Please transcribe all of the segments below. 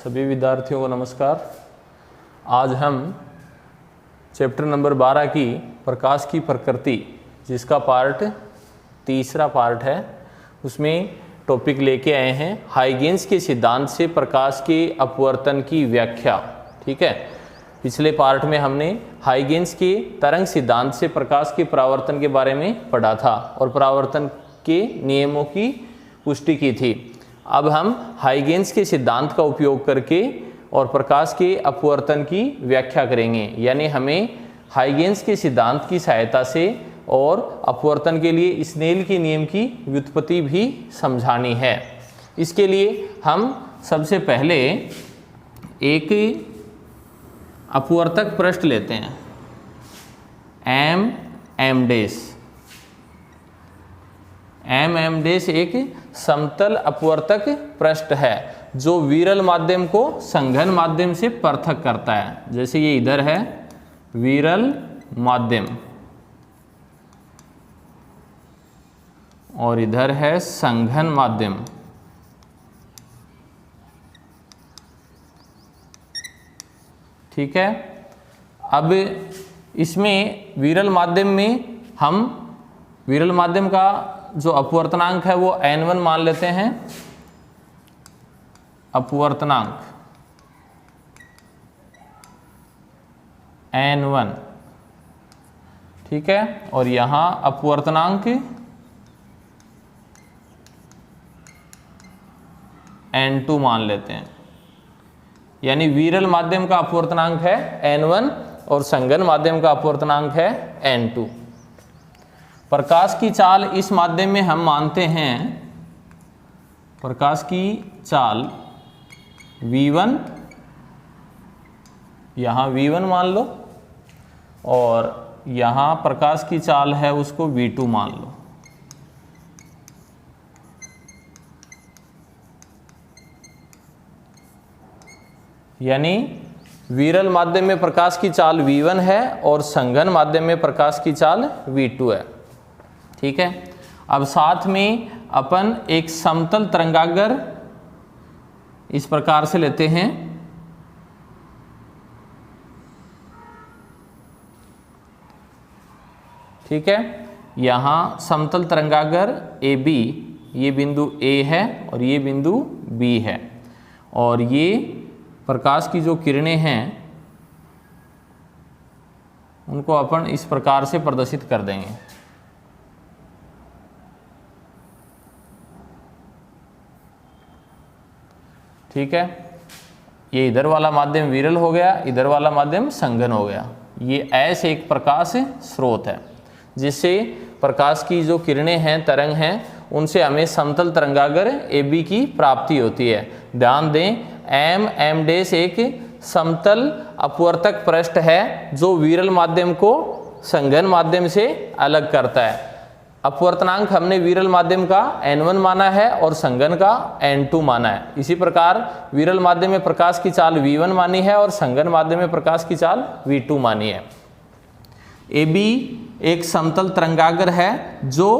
सभी विद्यार्थियों को नमस्कार। आज हम चैप्टर नंबर 12 की प्रकाश की प्रकृति, जिसका तीसरा पार्ट है, उसमें टॉपिक लेके आए हैं हाइगेंस के सिद्धांत से प्रकाश के अपवर्तन की व्याख्या। ठीक है, पिछले पार्ट में हमने हाइगेंस के तरंग सिद्धांत से प्रकाश के परावर्तन के बारे में पढ़ा था और परावर्तन के नियमों की पुष्टि की थी। अब हम हाइगेंस के सिद्धांत का उपयोग करके और प्रकाश के अपवर्तन की व्याख्या करेंगे, यानी हमें हाइगेंस के सिद्धांत की सहायता से और अपवर्तन के लिए स्नेल के नियम की व्युत्पत्ति भी समझानी है। इसके लिए हम सबसे पहले एक अपवर्तक पृष्ठ लेते हैं, एम डैश एक समतल अपवर्तक पृष्ठ है जो विरल माध्यम को संघन माध्यम से पृथक करता है। जैसे ये इधर है विरल माध्यम और इधर है संघन माध्यम। ठीक है, अब इसमें विरल माध्यम में हम विरल माध्यम का जो अपवर्तनांक है वो n1 मान लेते हैं, अपवर्तनांक n1। ठीक है, और यहां अपवर्तनांक n2 मान लेते हैं, यानी विरल माध्यम का अपवर्तनांक है n1 और संघन माध्यम का अपवर्तनांक है n2। प्रकाश की चाल इस माध्यम में हम मानते हैं, प्रकाश की चाल v1, यहाँ v1 मान लो, और यहाँ प्रकाश की चाल है उसको v2 मान लो। यानी विरल माध्यम में प्रकाश की चाल v1 है और संघन माध्यम में प्रकाश की चाल v2 है। ठीक है, अब साथ में अपन एक समतल तरंगागर इस प्रकार से लेते हैं। ठीक है, यहां समतल तरंगागर AB, ये बिंदु A है और ये बिंदु B है, और ये प्रकाश की जो किरणें हैं उनको अपन इस प्रकार से प्रदर्शित कर देंगे। ठीक है, ये इधर वाला माध्यम विरल हो गया, इधर वाला माध्यम संघन हो गया। ये ऐसे एक प्रकाश स्रोत है जिससे प्रकाश की जो किरणें हैं, तरंग हैं, उनसे हमें समतल तरंगागर AB की प्राप्ति होती है। ध्यान दें, एम डैश एक समतल अपवर्तक पृष्ठ है जो विरल माध्यम को संघन माध्यम से अलग करता है। अपवर्तनांक हमने विरल माध्यम का n1 माना है और संघन का n2 माना है। इसी प्रकार विरल माध्यम में प्रकाश की चाल v1 मानी है और संघन माध्यम में प्रकाश की चाल v2 मानी है। AB एक समतल तरंगागर है जो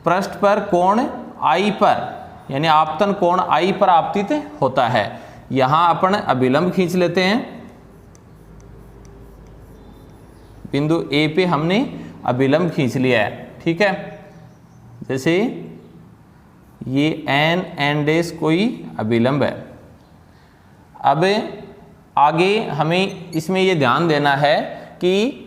पृष्ठ पर कोण I पर, यानी आपतन कोण I पर आपतित होता है। यहां अपन अभिलंब खींच लेते हैं, बिंदु A पे हमने अभिलंब खींच लिया है। ठीक है, जैसे ये n डैश कोई अभिलंब है। अब आगे हमें इसमें ये ध्यान देना है कि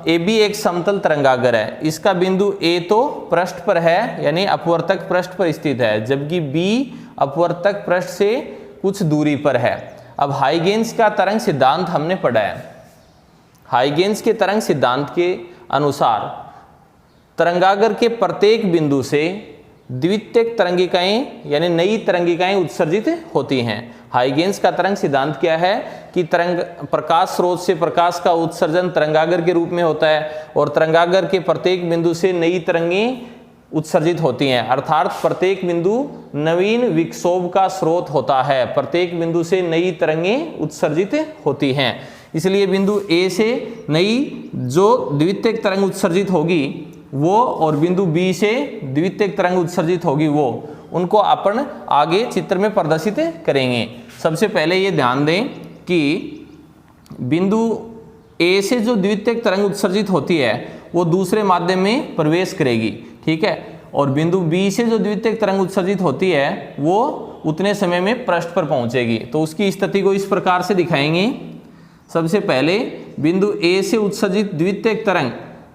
AB एक समतल तरंगागर है, इसका बिंदु A तो पृष्ठ पर है, यानी अपवर्तक पृष्ठ पर स्थित है, जबकि B अपवर्तक पृष्ठ से कुछ दूरी पर है। अब हाइगेंस का तरंग सिद्धांत हमने पढ़ा है। हाइगेंस के तरंग सिद्धांत के अनुसार तरंगागर के प्रत्येक बिंदु से द्वितीयक तरंगिकाएं यानी नई तरंगिकाएं उत्सर्जित होती हैं। हाइगेंस का तरंग सिद्धांत क्या है कि प्रकाश स्रोत से प्रकाश का उत्सर्जन तरंगागर के रूप में होता है और तरंगागर के प्रत्येक बिंदु से नई तरंगें उत्सर्जित होती हैं, अर्थात प्रत्येक बिंदु नवीन विक्षोभ का स्रोत होता है। प्रत्येक बिंदु से नई तरंगें उत्सर्जित होती हैं, इसलिए बिंदु A से नई जो द्वितीयक तरंग उत्सर्जित होगी वो, और बिंदु B से द्वितीयक तरंग उत्सर्जित होगी वो, उनको अपन आगे चित्र में प्रदर्शित करेंगे। सबसे पहले ये ध्यान दें कि बिंदु ए से जो द्वितीयक तरंग उत्सर्जित होती है वो दूसरे माध्यम में प्रवेश करेगी, ठीक है, और बिंदु बी से जो द्वितीयक तरंग उत्सर्जित होती है वो उतने समय में पृष्ठ पर पहुंचेगी। तो उसकी स्थिति को इस प्रकार से दिखाएंगे। सबसे पहले बिंदु ए से उत्सर्जित द्वितीयक तरंग,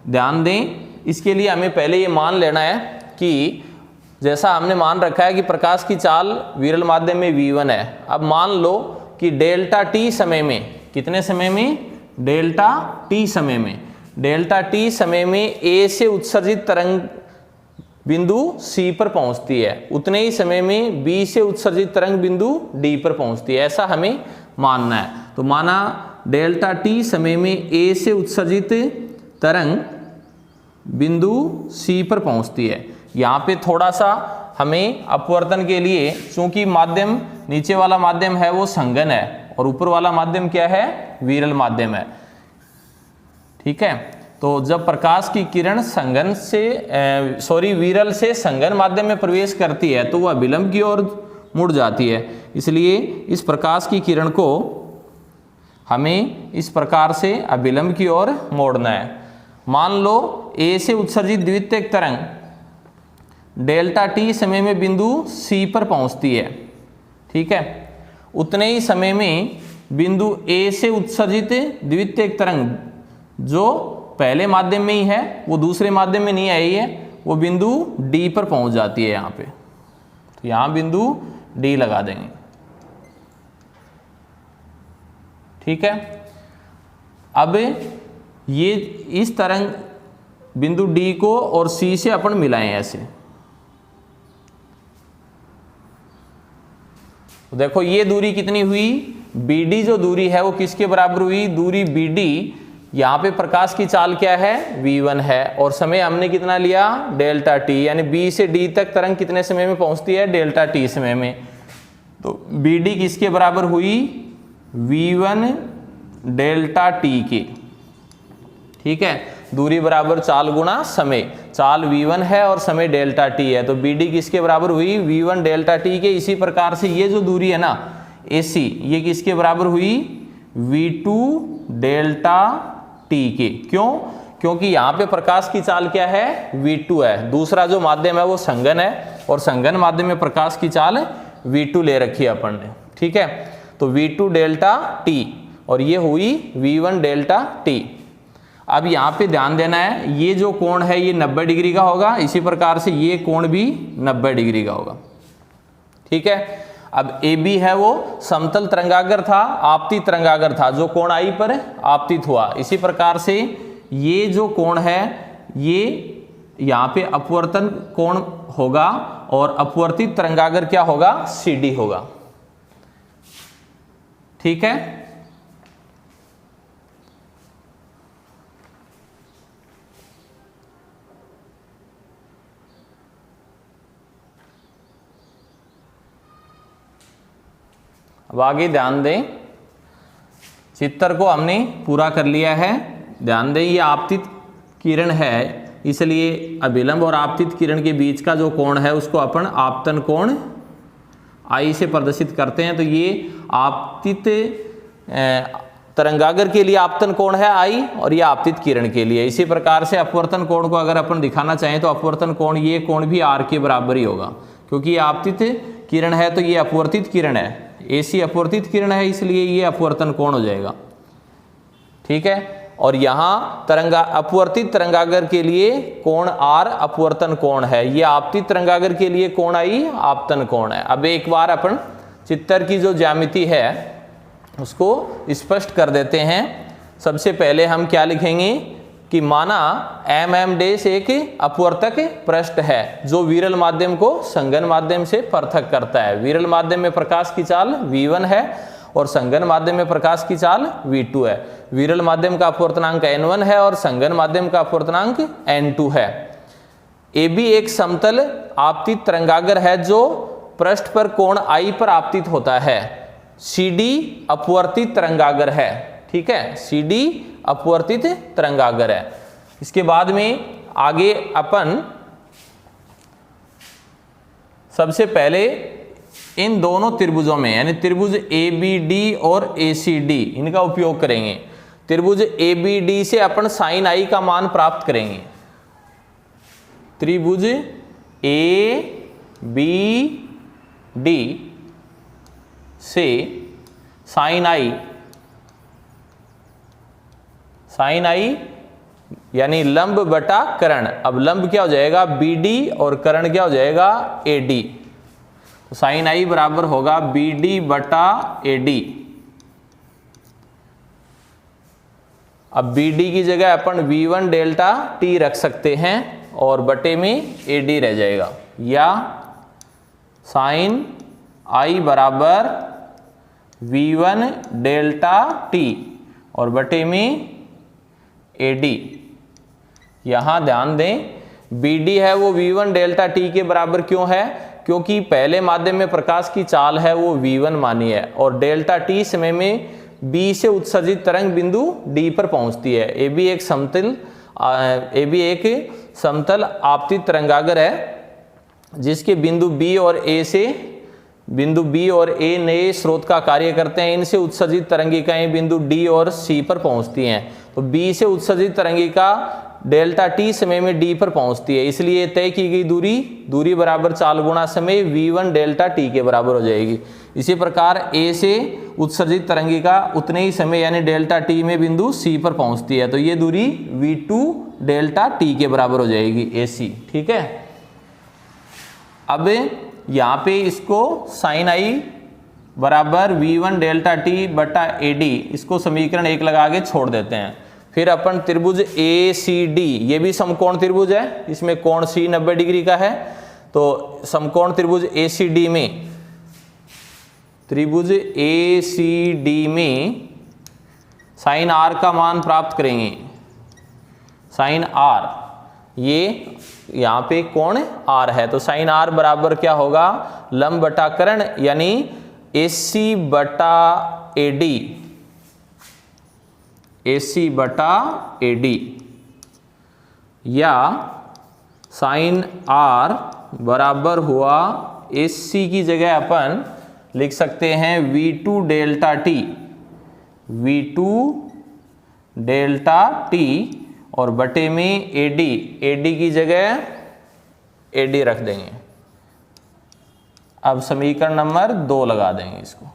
ध्यान दें इसके लिए हमें पहले ये मान लेना है कि जैसा हमने मान रखा है कि प्रकाश की चाल विरल माध्यम में v1 है। अब मान लो कि डेल्टा टी समय में, कितने समय में, डेल्टा टी समय में, डेल्टा टी समय में ए से उत्सर्जित तरंग बिंदु सी पर पहुंचती है, उतने ही समय में बी से उत्सर्जित तरंग बिंदु डी पर पहुंचती है, ऐसा हमें मानना है। तो माना डेल्टा टी समय में ए से उत्सर्जित तरंग बिंदु सी पर पहुंचती है। यहाँ पे थोड़ा सा हमें अपवर्तन के लिए, चूंकि माध्यम नीचे वाला माध्यम है वो संघन है और ऊपर वाला माध्यम क्या है, विरल माध्यम है, ठीक है। तो जब प्रकाश की किरण संघन से विरल से संघन माध्यम में प्रवेश करती है तो वह विलंब की ओर मुड़ जाती है। इसलिए इस प्रकाश की किरण को हमें इस प्रकार से अभिलंब की ओर मोड़ना है। मान लो ए से उत्सर्जित द्वितीयक तरंग डेल्टा टी समय में बिंदु सी पर पहुंचती है, ठीक है, उतने ही समय में बिंदु ए से उत्सर्जित द्वितीयक तरंग जो पहले माध्यम में ही है वो दूसरे माध्यम में नहीं आई है, वो बिंदु डी पर पहुंच जाती है यहाँ पे। तो यहाँ बिंदु डी लगा देंगे, ठीक है। अब ये इस तरंग बिंदु डी को और सी से अपन मिलाएं ऐसे। तो देखो ये दूरी कितनी हुई, BD जो दूरी है वो किसके बराबर हुई, दूरी BD, यहाँ पे प्रकाश की चाल क्या है, v1 है, और समय हमने कितना लिया, डेल्टा टी, यानी B से D तक तरंग कितने समय में पहुंचती है, डेल्टा टी समय में। तो BD किसके बराबर हुई, v1 डेल्टा टी की, ठीक है। दूरी बराबर चाल गुणा समय, चाल v1 है और समय डेल्टा टी है, तो BD किसके बराबर हुई, v1 डेल्टा टी के। इसी प्रकार से ये जो दूरी है ना AC, ये किसके बराबर हुई, v2 डेल्टा टी के। क्यों, क्योंकि यहाँ पे प्रकाश की चाल क्या है, v2 है, दूसरा जो माध्यम है वो संघन है और संघन माध्यम में प्रकाश की चाल v2 ले रखी है अपन ने, ठीक है। तो v2 डेल्टा टी और ये हुई v1 डेल्टा टी। अब यहाँ पे ध्यान देना है, ये जो कोण है ये 90 डिग्री का होगा, इसी प्रकार से ये कोण भी 90 डिग्री का होगा, ठीक है। अब AB है वो समतल तरंगागर था, आपतित तरंगागर था, जो कोण I पर आपतित हुआ। इसी प्रकार से ये जो कोण है ये यहाँ पे अपवर्तन कोण होगा और अपवर्तित तरंगागर क्या होगा, CD होगा, ठीक है। अब आगे ध्यान दें, चित्र को हमने पूरा कर लिया है। ध्यान दें ये आपतित किरण है, इसलिए अभिलंब और आपतित किरण के बीच का जो कोण है उसको अपन आपतन कोण I से प्रदर्शित करते हैं। तो ये आपतित तरंगागर के लिए आपतन कोण है I और ये आपतित किरण के लिए। इसी प्रकार से अपवर्तन कोण को अगर अपन दिखाना चाहें तो अपवर्तन कोण, ये कोण भी R के बराबर ही होगा, क्योंकि ये आपतित किरण है तो ये अपवर्तित किरण है, AC अपवर्तित किरण है, इसलिए ये अपवर्तन कोण हो जाएगा, ठीक है। और यहाँ अपवर्तित तरंगागर के लिए कोण R अपवर्तन कोण है, ये आपतित तरंगागर के लिए कोण I आपतन कोण है। अब एक बार अपन चित्र की जो ज्यामिति है उसको स्पष्ट कर देते हैं। सबसे पहले हम क्या लिखेंगे कि माना MM' एक अपवर्तक पृष्ठ है जो विरल माध्यम को संघन माध्यम से पृथक करता है। विरल माध्यम में प्रकाश की चाल v1 है और संघन माध्यम में प्रकाश की चाल v2 है। विरल माध्यम का अपवर्तनांक n1 है और संघन माध्यम का अपवर्तनांक n2 है। AB एक समतल आपतित तरंगागर है जो पृष्ठ पर कोण I पर आपतित होता है। CD अपवर्तित तरंगागर है, ठीक है, CD अपवर्तित तरंगागर है। इसके बाद में आगे अपन सबसे पहले इन दोनों त्रिभुजों में यानी त्रिभुज ABD और ACD इनका उपयोग करेंगे। त्रिभुज ABD से अपन साइन आई का मान प्राप्त करेंगे। त्रिभुज ABD से साइन आई यानी लंब बटा कर्ण। अब लंब क्या हो जाएगा BD और कर्ण क्या हो जाएगा AD। तो साइन आई बराबर होगा BD बटा AD। अब BD की जगह अपन V1 डेल्टा T रख सकते हैं और बटे में AD रह जाएगा, या साइन आई बराबर V1 डेल्टा T और बटे में AD। यहां ध्यान दें BD है वो V1 डेल्टा T के बराबर क्यों है, क्योंकि पहले माध्यम में प्रकाश की चाल है वो V1 मानी है और डेल्टा T समय में B से उत्सर्जित तरंग बिंदु D पर पहुंचती है। AB एक समतल आपतित तरंगागर है जिसके बिंदु B और A नए स्रोत का कार्य करते हैं। इनसे उत्सर्जित तरंगिकाएं बिंदु D और C पर पहुंचती हैं। तो B से उत्सर्जित तरंगिका डेल्टा T समय में D पर पहुंचती है, इसलिए तय की गई दूरी बराबर चाल गुणा समय V1 डेल्टा T के बराबर हो जाएगी। इसी प्रकार A से उत्सर्जित तरंगिका उतने ही समय यानी डेल्टा T में बिंदु C पर पहुंचती है, तो ये दूरी V2 डेल्टा T के बराबर हो जाएगी AC। ठीक है, अब यहाँ पे इसको साइन आई बराबर V1 डेल्टा T बटा AD, इसको समीकरण 1 लगा के छोड़ देते हैं। फिर अपन त्रिभुज ACD, ये भी समकोण त्रिभुज है, इसमें कोण C 90 डिग्री का है। तो समकोण त्रिभुज ACD में साइन R का मान प्राप्त करेंगे। साइन R, ये यहाँ पे कोण R है, तो साइन R बराबर क्या होगा, लंब बटा कर्ण यानी AC बटा AD, या साइन R बराबर हुआ AC की जगह अपन लिख सकते हैं V2 डेल्टा T और बटे में AD की जगह AD रख देंगे। अब समीकरण नंबर 2 लगा देंगे इसको।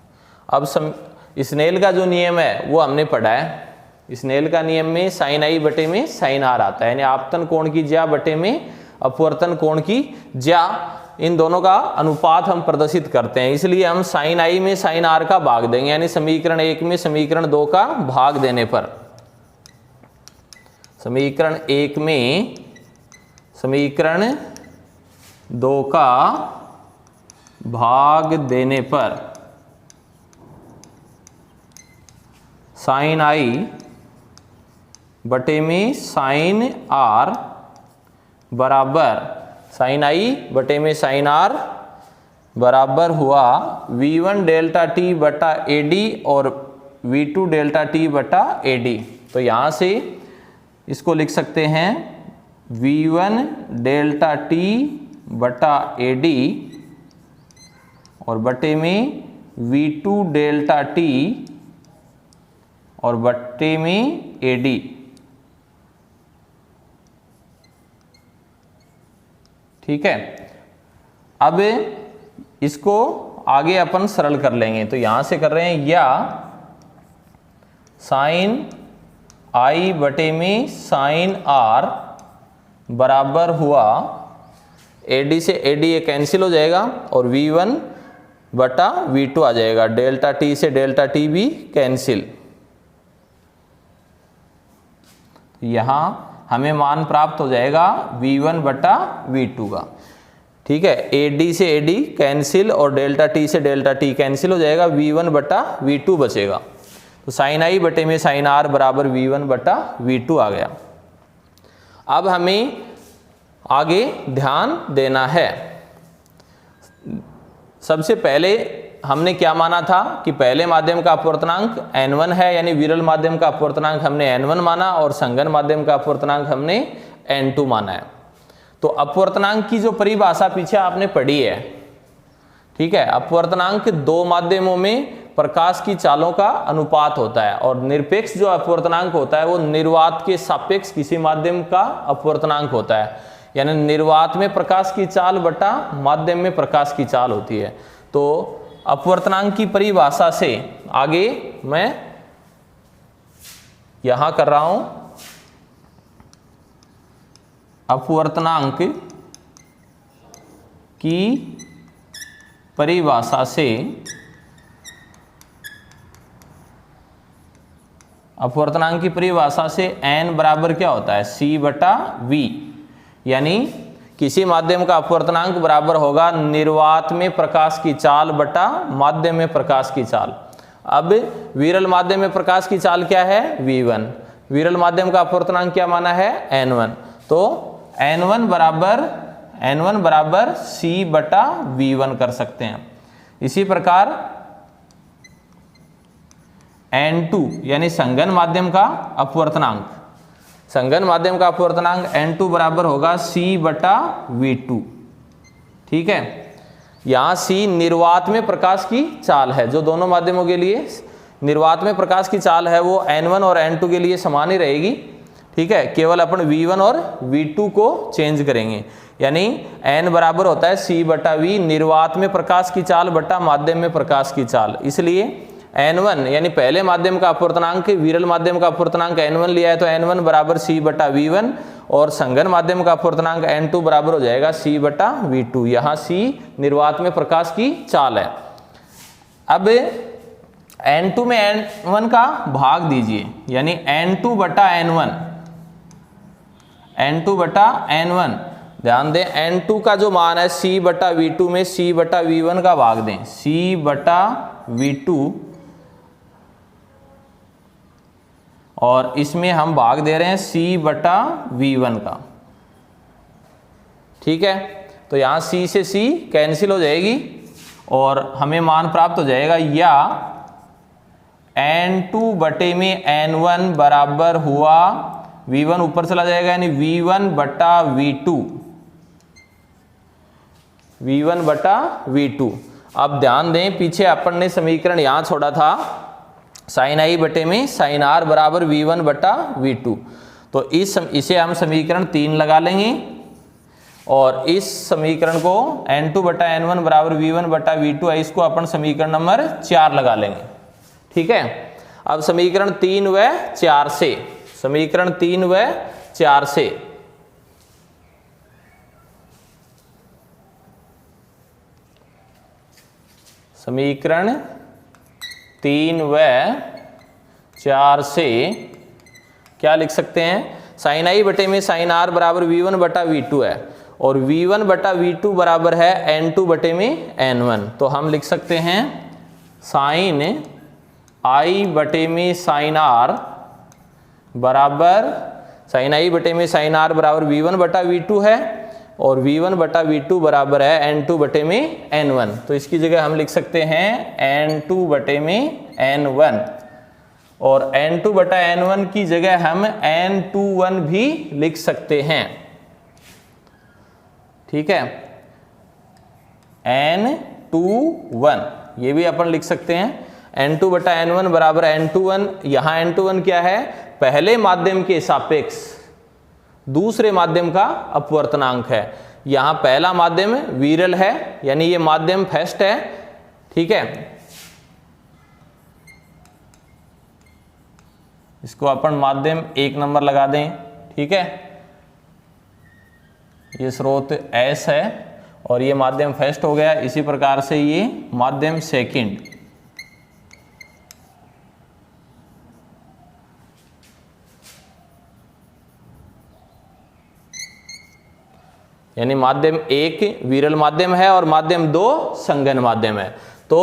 अब स्नेल का जो नियम है वो हमने पढ़ा है। स्नेल का नियम में साइन आई बटे में साइन आर आता है, यानी आपतन कोण की ज्या बटे में अपवर्तन कोण की ज्या, इन दोनों का अनुपात हम प्रदर्शित करते हैं। इसलिए हम साइन आई में साइन आर का भाग देंगे, यानी समीकरण 1 में समीकरण 2 का भाग देने पर, समीकरण 1 में समीकरण 2 का भाग देने पर साइन आई बटे में साइन आर बराबर, साइन आई बटे में साइन आर बराबर हुआ V1 डेल्टा T बटा AD और V2 डेल्टा T बटा AD। तो यहाँ से इसको लिख सकते हैं V1 डेल्टा T बटा AD और बटे में V2 डेल्टा T और बटे में AD। ठीक है, अब इसको आगे अपन सरल कर लेंगे। तो यहां से कर रहे हैं, या साइन आई बटे में साइन आर बराबर हुआ AD से AD ये कैंसिल हो जाएगा और V1 बटा V2 आ जाएगा, डेल्टा T से डेल्टा T भी कैंसिल। यहां हमें मान प्राप्त हो जाएगा V1 बटा V2 का। ठीक है, AD से AD कैंसिल और डेल्टा T से डेल्टा T कैंसिल हो जाएगा, V1 बटा V2 बचेगा। तो साइन आई बटे में साइन आर बराबर V1 बटा V2 आ गया। अब हमें आगे ध्यान देना है। सबसे पहले हमने क्या माना था कि पहले माध्यम का अपवर्तनांक n1 है, यानी विरल माध्यम का अपवर्तनांक हमने n1 माना और संघन माध्यम का अपवर्तनांक हमने n2 माना है। तो अपवर्तनांक की जो परिभाषा पीछे आपने पढ़ी है ठीक है। अपवर्तनांक दो माध्यमों में प्रकाश की चालों का अनुपात होता है, और निरपेक्ष जो अपवर्तनांक होता है वो निर्वात के सापेक्ष किसी माध्यम का अपवर्तनांक होता है, यानी निर्वात में प्रकाश की चाल बटा माध्यम में प्रकाश की चाल होती है। तो अपवर्तनांक की परिभाषा से आगे मैं यहां कर रहा हूं, अपवर्तनांक की परिभाषा से अपवर्तनांक की परिभाषा से n बराबर क्या होता है, c बटा v, यानी किसी माध्यम का अपवर्तनांक बराबर होगा निर्वात में प्रकाश की चाल बटा माध्यम में प्रकाश की चाल। अब विरल माध्यम में प्रकाश की चाल क्या है, v1, विरल माध्यम का अपवर्तनांक क्या माना है, n1, तो n1 बराबर c बटा v1 कर सकते हैं। इसी प्रकार n2 यानी संघन माध्यम का अपवर्तनांक, संघन माध्यम का अपवर्तनांक n2 बराबर होगा c बटा v2, ठीक है। यहाँ c निर्वात में प्रकाश की चाल है, जो दोनों माध्यमों के लिए निर्वात में प्रकाश की चाल है वो n1 और n2 के लिए समान ही रहेगी, ठीक है। केवल अपन v1 और v2 को चेंज करेंगे, यानी n बराबर होता है c बटा v, निर्वात में प्रकाश की चाल बटा माध्यम में प्रकाश की चाल। इसलिए n1 यानी पहले माध्यम का अपवर्तनांक विरल माध्यम का अपवर्तनांक n1 लिया है, तो n1 बराबर c बटा v1, और संघन माध्यम का अपवर्तनांक n2 बराबर हो जाएगा c बटा v2। यहाँ c निर्वात में प्रकाश की चाल है। अब n2 में n1 का भाग दीजिए, यानी n2 बटा n1, n2 बटा n1, ध्यान दें n2 का जो मान है c बटा v2 में c बटा v1 का भाग दें, c बटा v2, और इसमें हम भाग दे रहे हैं c बटा v1 का, ठीक है। तो यहाँ c से c कैंसिल हो जाएगी और हमें मान प्राप्त हो जाएगा, या n2 बटे में n1 बराबर हुआ v1 ऊपर चला जाएगा, यानी v1 बटा v2, v1 बटा v2। अब ध्यान दें पीछे अपन ने समीकरण यहाँ छोड़ा था साइन आई बटे में साइन आर बराबर v1 बटा v2, तो इसे हम समीकरण 3 लगा लेंगे, और इस समीकरण को n2 बटा n1 बराबर v1 बटा v2 है, इसको अपन समीकरण नंबर 4 लगा लेंगे, ठीक है। अब समीकरण 3 व 4 से, समीकरण 3 व 4 से समीकरण 3 व 4 से क्या लिख सकते हैं, साइन आई बटे में साइन आर बराबर v1 बटा v2 है, और v1 बटा v2 बराबर है n2 बटे में n1, तो हम लिख सकते हैं साइन आई बटे में साइन आर बराबर, साइन आई बटे में साइन आर बराबर v1 बटा v2 है, और v1 बटा v2 बराबर है n2 बटे में n1, तो इसकी जगह हम लिख सकते हैं n2 बटे में n1, और n2 बटा n1 की जगह हम n21 भी लिख सकते हैं, ठीक है। n21 ये भी अपन लिख सकते हैं, n2 बटा n1 बराबर n21, यहाँ n21 क्या है, पहले माध्यम के सापेक्ष दूसरे माध्यम का अपवर्तनांक है। यहाँ पहला माध्यम विरल है, यानी ये माध्यम फर्स्ट है, ठीक है। इसको अपन माध्यम 1 नंबर लगा दें, ठीक है। ये स्रोत S है और ये माध्यम फर्स्ट हो गया, इसी प्रकार से ये माध्यम सेकंड, यानी माध्यम 1 विरल माध्यम है और माध्यम 2 संघन माध्यम है। तो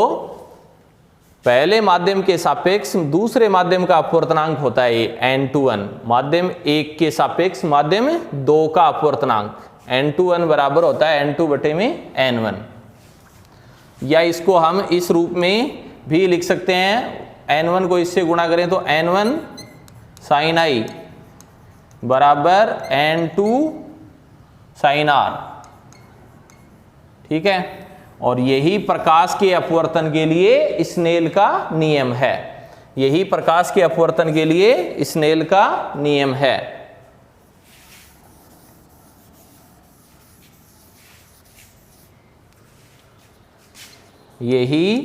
पहले माध्यम के सापेक्ष दूसरे माध्यम का अपवर्तनांक होता है n21, माध्यम 1 के सापेक्ष माध्यम 2 का अपवर्तनांक n21 बराबर होता है n2 बटे में n1, या इसको हम इस रूप में भी लिख सकते हैं, n1 को इससे गुणा करें तो n1 साइन आई बराबर n2 साइन आर, ठीक है। और यही प्रकाश के अपवर्तन के लिए स्नेल का नियम है। यही प्रकाश के अपवर्तन के लिए स्नेल का नियम है। यही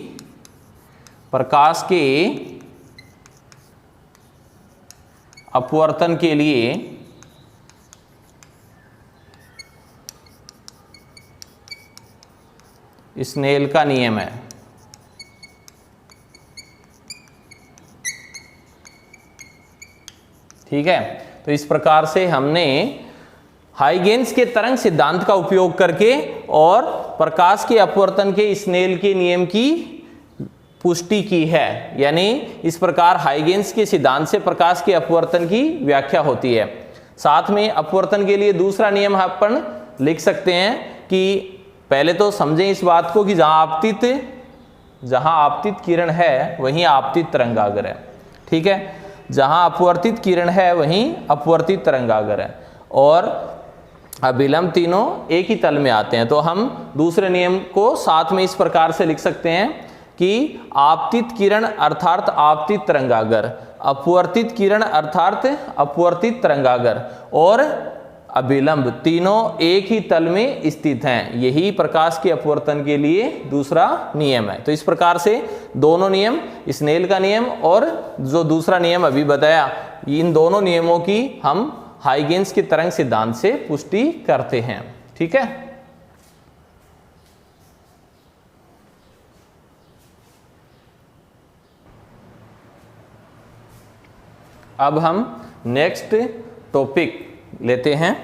प्रकाश के अपवर्तन के लिए स्नेल का नियम है। ठीक है, तो इस प्रकार से हमने हाइगेन्स के तरंग सिद्धांत का उपयोग करके और प्रकाश के अपवर्तन के स्नेल के नियम की पुष्टि की है। यानी इस प्रकार हाइगेन्स के सिद्धांत से प्रकाश के अपवर्तन की व्याख्या होती है। साथ में अपवर्तन के लिए दूसरा नियम अपन लिख सकते हैं कि पहले तो समझें इस बात को कि जहां आपतित किरण है वहीं आपतित तरंगागर है। ठीक है, जहां अपवर्तित किरण है वहीं अपवर्तित तरंगागर है और अभिलंब तीनों एक ही तल में आते हैं। तो हम दूसरे नियम को साथ में इस प्रकार से लिख सकते हैं कि आपतित किरण अर्थात आपतित तरंगागर, अपवर्तित किरण अर्थात अपवर्तित तरंगागर और अभिलंब तीनों एक ही तल में स्थित हैं। यही प्रकाश के अपवर्तन के लिए दूसरा नियम है। तो इस प्रकार से दोनों नियम, स्नेल का नियम और जो दूसरा नियम अभी बताया, इन दोनों नियमों की हम हाइगेन्स के तरंग सिद्धांत से पुष्टि करते हैं। ठीक है, अब हम नेक्स्ट टॉपिक लेते हैं।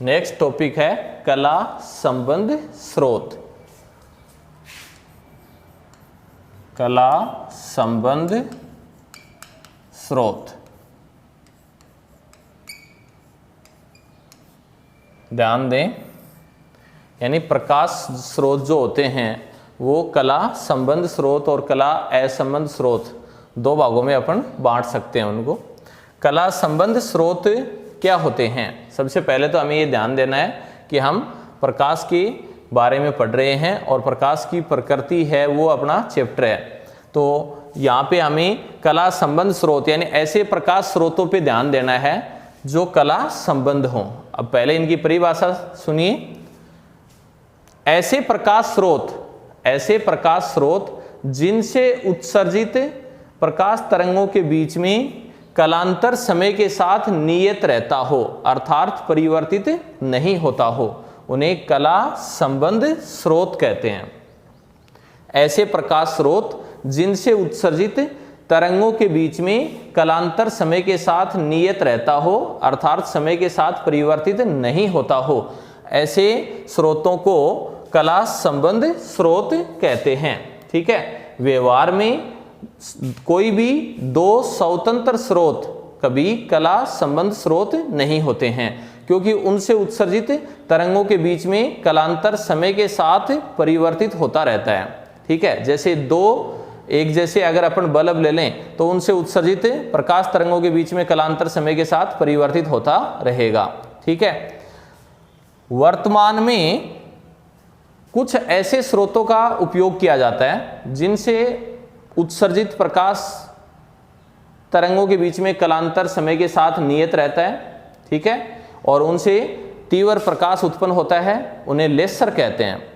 नेक्स्ट टॉपिक है कला संबंध स्रोत। कला संबंध स्रोत। ध्यान दें, यानी प्रकाश स्रोत जो होते हैं वो कला संबंध स्रोत और कला असंबंध स्रोत दो भागों में अपन बांट सकते हैं उनको। कला संबंध स्रोत क्या होते हैं? सबसे पहले तो हमें ये ध्यान देना है कि हम प्रकाश के बारे में पढ़ रहे हैं और प्रकाश की प्रकृति है वो अपना चैप्टर है। तो यहाँ पे हमें कला संबंध स्रोत यानी ऐसे प्रकाश स्रोतों पे ध्यान देना है जो कला संबंध हों। अब पहले इनकी परिभाषा सुनिए। ऐसे प्रकाश स्रोत जिनसे उत्सर्जित प्रकाश तरंगों के बीच में कालांतर समय के साथ नियत रहता हो अर्थात परिवर्तित नहीं होता हो, उन्हें कला संबंध स्रोत कहते हैं। ऐसे प्रकाश स्रोत जिनसे उत्सर्जित तरंगों के बीच में कालांतर समय के साथ नियत रहता हो अर्थात समय के साथ परिवर्तित नहीं होता हो, ऐसे स्रोतों को कला संबंध स्रोत कहते हैं। ठीक है, व्यवहार में कोई भी दो स्वतंत्र स्रोत कभी कला संबंध स्रोत नहीं होते हैं क्योंकि उनसे उत्सर्जित तरंगों के बीच में कालांतर समय के साथ परिवर्तित होता रहता है। ठीक है, जैसे एक जैसे अगर अपन बल्ब ले लें तो उनसे उत्सर्जित प्रकाश तरंगों के बीच में कालांतर समय के साथ परिवर्तित होता रहेगा। ठीक है, वर्तमान में कुछ ऐसे स्रोतों का उपयोग किया जाता है जिनसे उत्सर्जित प्रकाश तरंगों के बीच में कालांतर समय के साथ नियत रहता है। ठीक है, और उनसे तीव्र प्रकाश उत्पन्न होता है, उन्हें लेसर कहते हैं।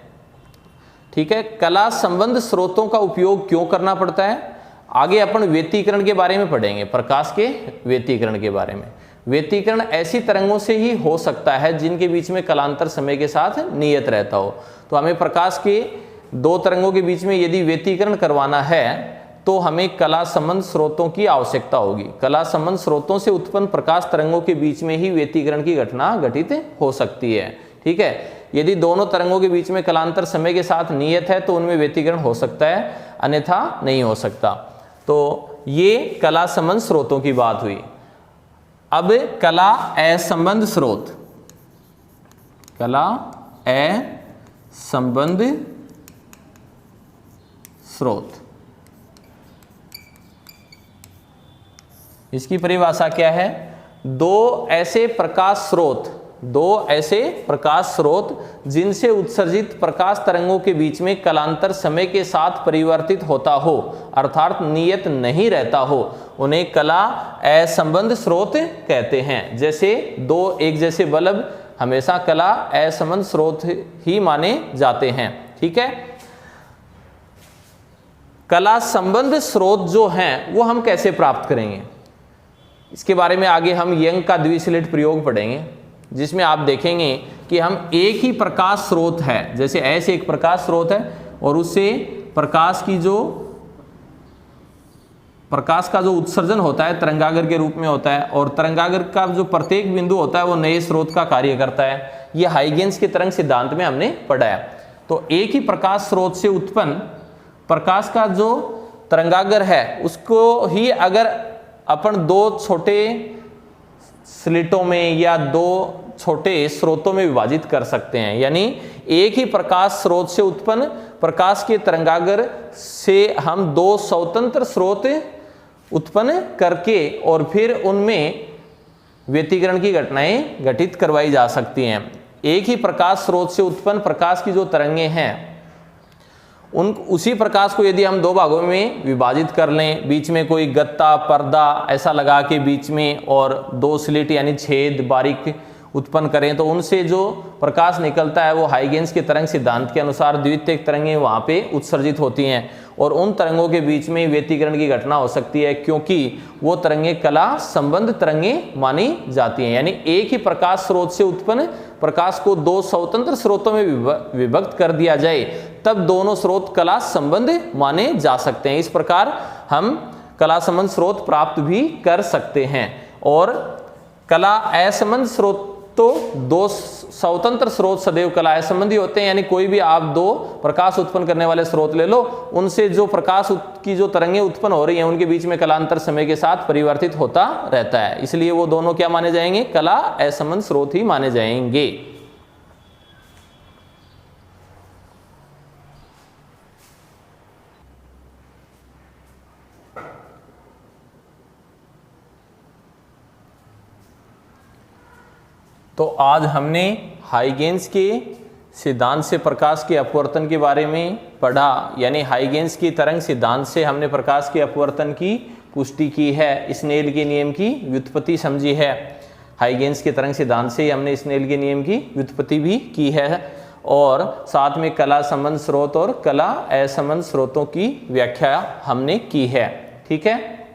ठीक है, कला संबंध स्रोतों का उपयोग क्यों करना पड़ता है आगे अपन व्यतिकरण के बारे में पढ़ेंगे। प्रकाश के व्यतिकरण के बारे में, व्यतिकरण ऐसी तरंगों से ही हो सकता है जिनके बीच में कालांतर समय के साथ नियत रहता हो। तो हमें प्रकाश के दो तरंगों के बीच में यदि व्यतिकरण करवाना है तो हमें कला संबंध स्रोतों की आवश्यकता होगी। कला संबंध स्रोतों से उत्पन्न प्रकाश तरंगों के बीच में ही व्यतिकरण की घटना घटित हो सकती है। ठीक है, यदि दोनों तरंगों के बीच में कालांतर समय के साथ नियत है तो उनमें व्यतिकरण हो सकता है, अन्यथा नहीं हो सकता। तो ये कला संबंध स्रोतों की बात हुई। अब कला असंबंध स्रोत, कला असंबंध स्रोत, इसकी परिभाषा क्या है? दो ऐसे प्रकाश स्रोत जिनसे उत्सर्जित प्रकाश तरंगों के बीच में कलांतर समय के साथ परिवर्तित होता हो, अर्थात नियत नहीं रहता हो, उन्हें कला असंबंध स्रोत कहते हैं। जैसे दो एक जैसे बल्ब हमेशा कला असंबंध स्रोत ही माने जाते हैं। ठीक है, कला संबंध स्रोत जो हैं वो हम कैसे प्राप्त करेंगे, इसके बारे में आगे हम यंग का द्विस्लेट प्रयोग पढ़ेंगे, जिसमें आप देखेंगे कि हम एक ही प्रकाश स्रोत है, जैसे ऐसे एक प्रकाश स्रोत है और उससे प्रकाश का जो उत्सर्जन होता है तरंगागर के रूप में होता है, और तरंगागर का जो प्रत्येक बिंदु होता है वो नए स्रोत का कार्य करता है। ये हाइगेंस के तरंग सिद्धांत में हमने पढ़ा है। तो एक ही प्रकाश स्रोत से उत्पन्न प्रकाश का जो तरंगागर है उसको ही अगर अपन दो छोटे स्लिटों में या दो छोटे स्रोतों में विभाजित कर सकते हैं, यानी एक ही प्रकाश स्रोत से उत्पन्न प्रकाश के तरंगागर से हम दो स्वतंत्र स्रोत उत्पन्न करके और फिर उनमें व्यतिकरण की घटनाएं घटित करवाई जा सकती हैं। एक ही प्रकाश स्रोत से उत्पन्न प्रकाश की जो तरंगें हैं उसी प्रकाश को यदि हम दो भागों में विभाजित कर लें, बीच में कोई गत्ता पर्दा ऐसा लगा के बीच में और दो स्लिट यानी छेद बारीक उत्पन्न करें, तो उनसे जो प्रकाश निकलता है वो हाइगेंस के तरंग सिद्धांत के अनुसार द्वितीयक तरंगें वहाँ पे उत्सर्जित होती हैं और उन तरंगों के बीच में व्यतिकरण की घटना हो सकती है, क्योंकि वो तरंगें कला संबंध तरंगें मानी जाती हैं। यानी एक ही प्रकाश स्रोत से उत्पन्न प्रकाश को दो स्वतंत्र स्रोतों में विभक्त कर दिया जाए तब दोनों स्रोत कला संबंध माने जा सकते हैं। इस प्रकार हम कला संबंध स्रोत प्राप्त भी कर सकते हैं। और कला असंबंध स्रोत तो दो स्वतंत्र स्रोत सदैव कला असंबंधी होते हैं, यानी कोई भी आप दो प्रकाश उत्पन्न करने वाले स्रोत ले लो, उनसे जो प्रकाश की जो तरंगें उत्पन्न हो रही हैं उनके बीच में कलांतर समय के साथ परिवर्तित होता रहता है, इसलिए वो दोनों क्या माने जाएंगे? कला असंबंध स्रोत ही माने जाएंगे। तो आज हमने हाइगेंस के सिद्धांत से प्रकाश के अपवर्तन के बारे में पढ़ा, यानी हाइगेंस की तरंग सिद्धांत से हमने प्रकाश के अपवर्तन की पुष्टि की है, स्नेल के नियम की व्युत्पत्ति समझी है। हाइगेंस के तरंग सिद्धांत से हमने स्नेल के नियम की व्युत्पत्ति भी की है और साथ में कला संबंध स्रोत और कला असंबंध स्रोतों की व्याख्या हमने की है। ठीक है,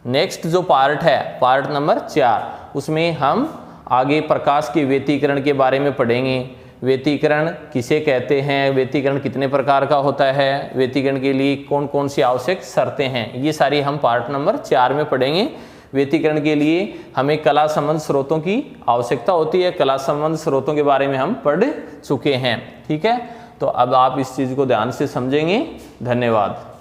नेक्स्ट जो पार्ट है पार्ट नंबर 4, उसमें हम आगे प्रकाश के व्यतिकरण के बारे में पढ़ेंगे। व्यतिकरण किसे कहते हैं, व्यतिकरण कितने प्रकार का होता है, व्यतिकरण के लिए कौन कौन सी आवश्यक शर्तें हैं, ये सारी हम पार्ट नंबर 4 में पढ़ेंगे। व्यतिकरण के लिए हमें कला संबंध स्रोतों की आवश्यकता होती है, कला संबंध स्रोतों के बारे में हम पढ़ चुके हैं। ठीक है, तो अब आप इस चीज़ को ध्यान से समझेंगे। धन्यवाद।